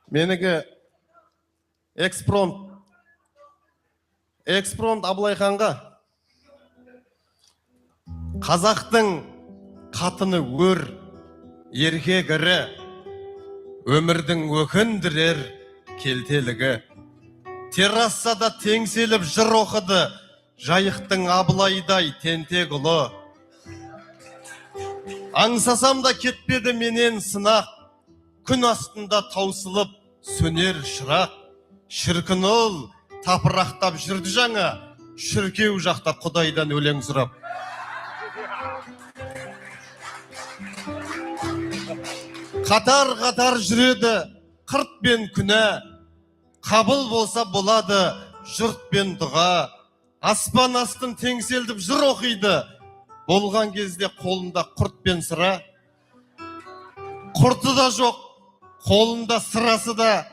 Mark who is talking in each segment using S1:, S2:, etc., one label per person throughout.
S1: Менігі экспромт Абылайханға қазақтың қатыны өр, еркегірі, өмірдің өкіндірер келтелігі. Террассада теңселіп жыр оқыды, жайықтың Абылайдай тентек ұлы. Аңсасам да кетпеді менен сынақ, күн астында таусылып сөнер шырақ. Шіркін ұл тапырақтап жүрді жаңа, шіркеу жақта Құдайдан өлең сұрап. Қатар-қатар жүреді қырт пен күнә, қабыл болса болады жұрт пен дұға. Аспан астын теңселдіп жыр оқиды, болған кезде қолында құрт пен сыра. Құрты да жоқ, қолында сырасы да,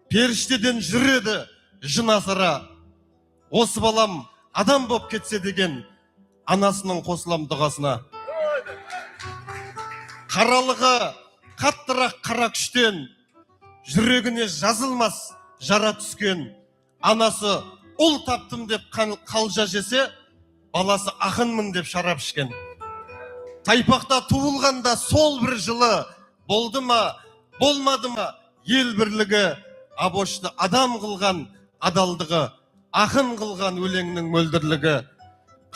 S1: періштеден жүреді жын асыра. Осы балам адам боп кетсе деген, анасының қосылам дұғасына. Қаралығы қаттырақ қара күштен, жүрегіне жазылмас жара түскен. Анасы ұл таптым деп қалжа жесе, баласы ақынмын деп шарап ішкен. Тайпақта туылғанда сол бір жылы, болды ма, болмады ма ел бірлігі. Абошты адам қылған адалдығы, ақын қылған өлеңнің мөлдірлігі.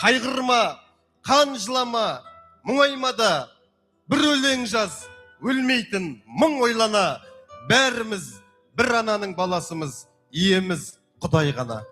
S1: Қайғырма, қан жылама, мұңаймада, бір өлең жаз, өлмейтін мың ойлана. Бәріміз бір ананың баласымыз, иеміз Құдай ғана.